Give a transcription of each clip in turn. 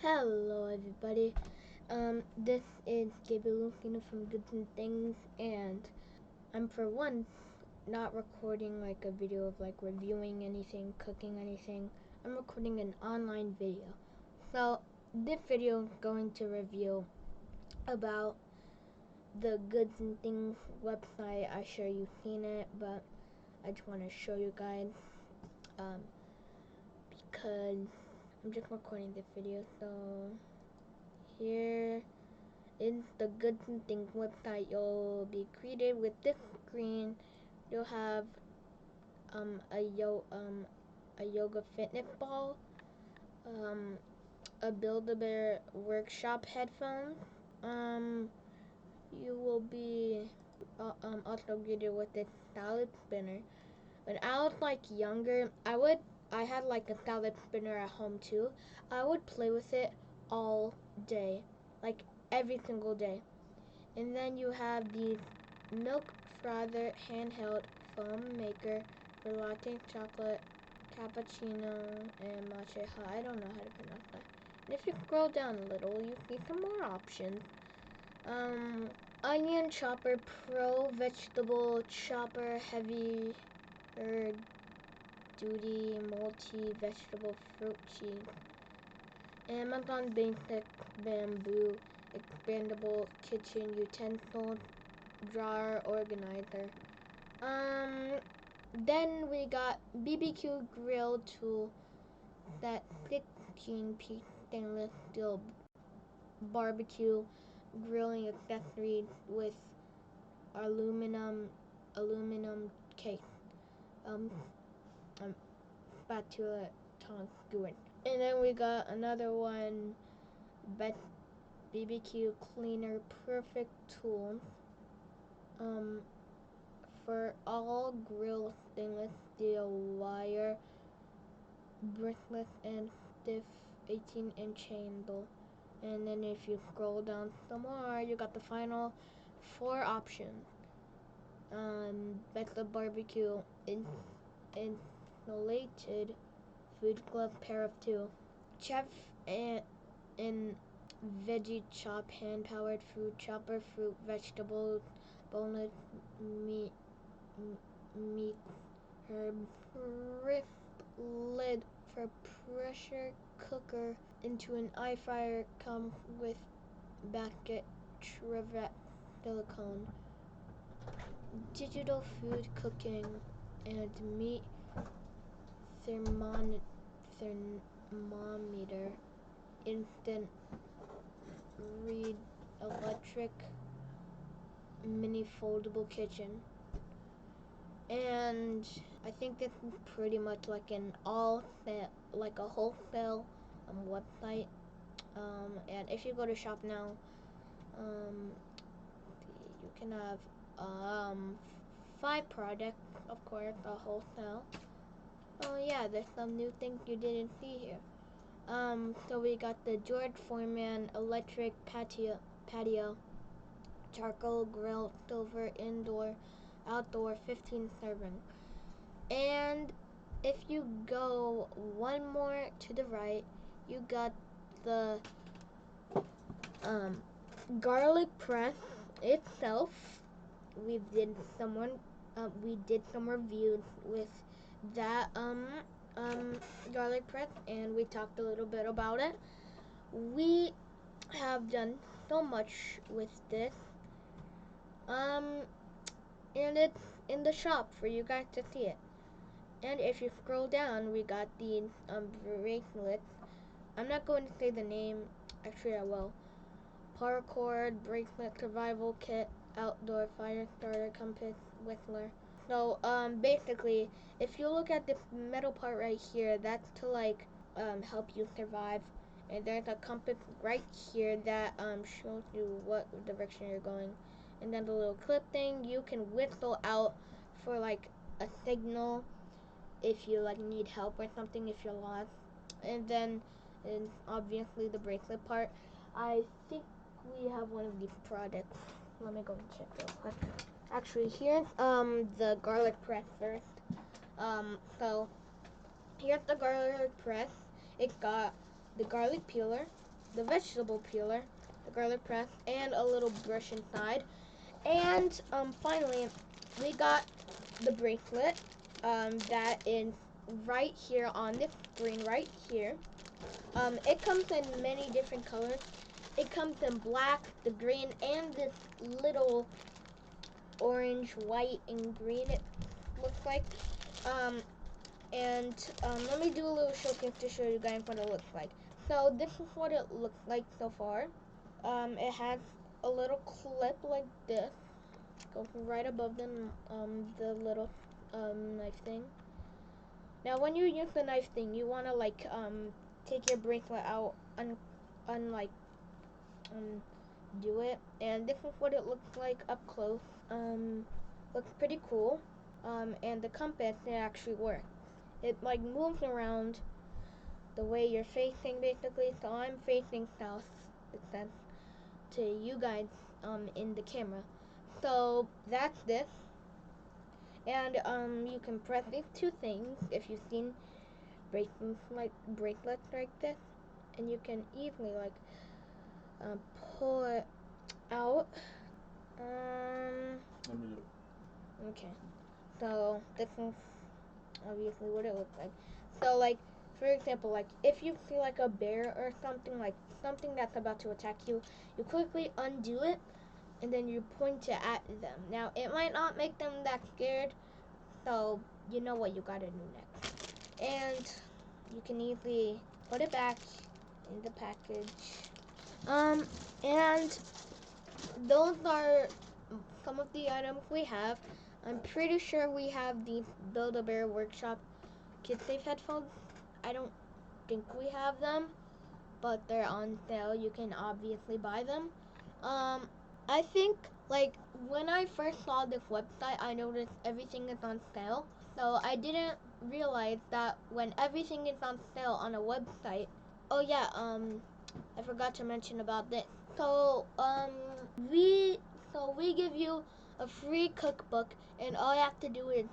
Hello everybody. This is Gabriel Lucino from Goods and Things, and I'm for once not recording like a video of like reviewing anything, cooking anything. I'm recording an online video. So this video is going to review about the Goods and Things website. I'm sure you've seen it, but I just want to show you guys because I'm just recording this video. So here is the Goods and Things website. You'll be greeted with this screen. You'll have a yoga fitness ball, a Build-A-Bear workshop headphones. You will be also greeted with this salad spinner. When I was like younger, I had like a salad spinner at home too. I would play with it all day, like every single day. And then you have the milk frother handheld foam maker for latte, chocolate, cappuccino, and matcha hot. I don't know how to pronounce that. And if you scroll down a little, you see some more options. Onion chopper, pro vegetable chopper, heavy duty, multi-vegetable fruit cheese. Amazon basic bamboo expandable kitchen utensil drawer organizer. Then we got BBQ grill tool, that 16-piece stainless steel barbecue grilling accessories with aluminum case, um, spatula, tongs, skewer. And then we got another one, best BBQ cleaner perfect tool, for all grill stainless steel wire, bristless and stiff 18-inch handle. And then if you scroll down some more, you got the final 4 options. Best of barbecue, insulated food glove pair of 2, chef and veggie chop hand powered food chopper, fruit, vegetables, boneless meat, herbs, crisp lid for pressure cooker into an eye fryer, comes with basket, trivet, silicone, digital food cooking and meat thermometer, instant read, electric mini foldable kitchen. And I think this is pretty much like an like a wholesale website. And if you go to shop now, you can have 5 products, of course, a wholesale. Oh yeah, there's some new things you didn't see here. So we got the George Foreman electric patio, charcoal grill, silver, indoor, outdoor, 15 serving. And if you go one more to the right, you got the garlic press itself. We did some reviews with that garlic press, and we talked a little bit about it. We have done so much with this, and it's in the shop for you guys to see it. And if you scroll down, we got the bracelets. I'm not going to say the name. Actually, I will. Paracord bracelet survival kit, outdoor fire starter compass, whistler. So basically, if you look at this metal part right here, that's to like help you survive. And there's a compass right here that shows you what direction you're going. And then the little clip thing, you can whistle out for like a signal if you like need help or something, if you're lost. And then obviously the bracelet part. I think we have one of these products. Let me go and check real quick. Actually, here's the garlic press first. So here's the garlic press. It's got the garlic peeler, the vegetable peeler, the garlic press, and a little brush inside. And finally, we got the bracelet that is right here on this screen right here. It comes in many different colors. It comes in black, the green, and this little orange, white, and green it looks like. Let me do a little showcase to show you guys what it looks like. So this is what it looks like so far. It has a little clip like this, goes right above the little knife thing. Now, when you use the knife thing, you wanna like take your bracelet out, do it, and this is what it looks like up close. Looks pretty cool. And the compass, it actually works. It like moves around the way you're facing basically. So I'm facing south, it says to you guys in the camera. So that's this. And you can press these two things if you've seen bracelets like this, and you can easily like pull it out. Let me do it. Okay. So this is obviously what it looks like. So like, for example, like if you see like a bear or something, like something that's about to attack you, you quickly undo it and then you point it at them. Now it might not make them that scared, so you know what you gotta do next. And you can easily put it back in the package. And those are some of the items we have. I'm pretty sure we have the Build-A-Bear Workshop KidSafe headphones. I don't think we have them, but they're on sale. You can obviously buy them. I think like when I first saw this website, I noticed everything is on sale. So I didn't realize that when everything is on sale on a website. Oh yeah, I forgot to mention about this. So we give you a free cookbook, and all you have to do is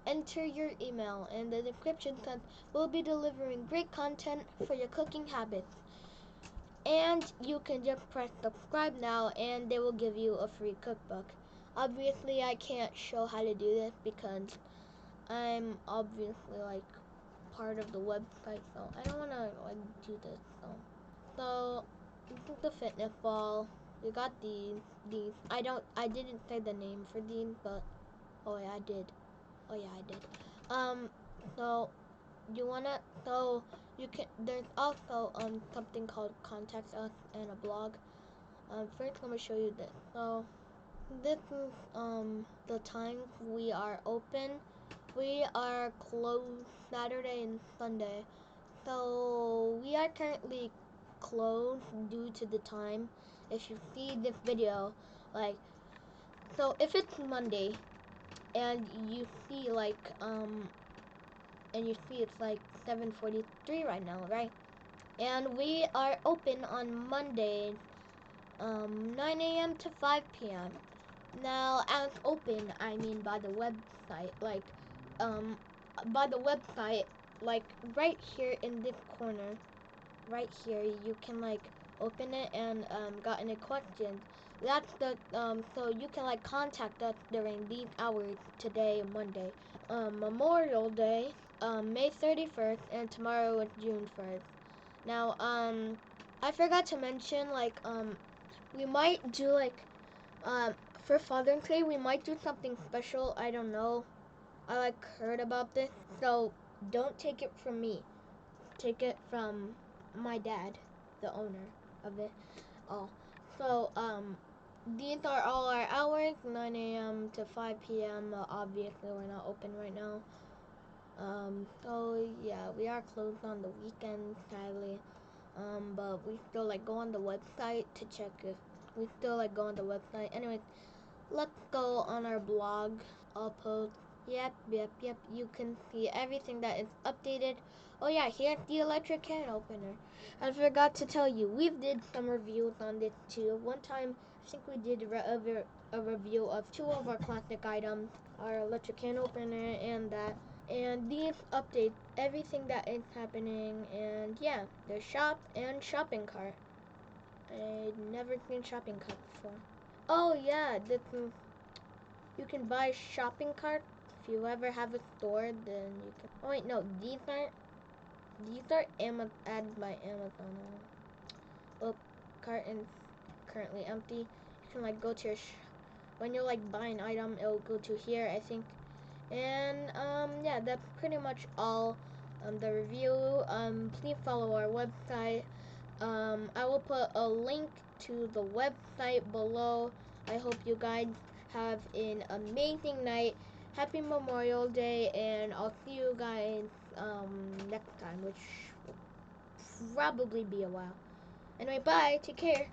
enter your email, and the description says we'll be delivering great content for your cooking habits. And you can just press subscribe now, and they will give you a free cookbook. Obviously, I can't show how to do this because I'm obviously like part of the website, so I don't want to like do this. So this is the fitness ball. We got these. I didn't say the name for these, but oh yeah, I did. So you can. There's also something called Contact Us and a blog. First, let me show you this. So this is the times we are open. We are closed Saturday and Sunday. So we are currently closed due to the time. If you see this video, like, so if it's Monday and you see like it's like 7:43 right now, right? And we are open on Monday 9 a.m. to 5 p.m. Now, as open, I mean by the website, like right here in this corner, right here, you can like open it and got any questions. That's the so you can like contact us during these hours today, Monday, Memorial Day, May 31st, and tomorrow is June 1st. Now, I forgot to mention we might do for Father's Day, we might do something special. I don't know. I heard about this. So don't take it from me. Take it from my dad, the owner of it all. So these are all our hours, 9 a.m. to 5 p.m. Obviously, we're not open right now. So yeah, we are closed on the weekends, sadly. But we still go on the website to check if we still go on the website. Anyways, let's go on our blog. I'll post. Yep. You can see everything that is updated. Oh yeah, here's the electric can opener. I forgot to tell you, we did some reviews on this too. One time, I think we did a review of two of our classic items, our electric can opener and that. And these update everything that is happening. And yeah, the shop and shopping cart. I'd never seen shopping cart before. Oh yeah, you can buy shopping cart. If you ever have a store, then you can. Oh wait, no, these are added by Amazon. Oh, cart is currently empty. You can like go to your when you're like buying an item, it'll go to here, I think. And yeah, that's pretty much all. The review. Please follow our website. I will put a link to the website below. I hope you guys have an amazing night. Happy Memorial Day, and I'll see you guys next time, which will probably be a while. Anyway, bye. Take care.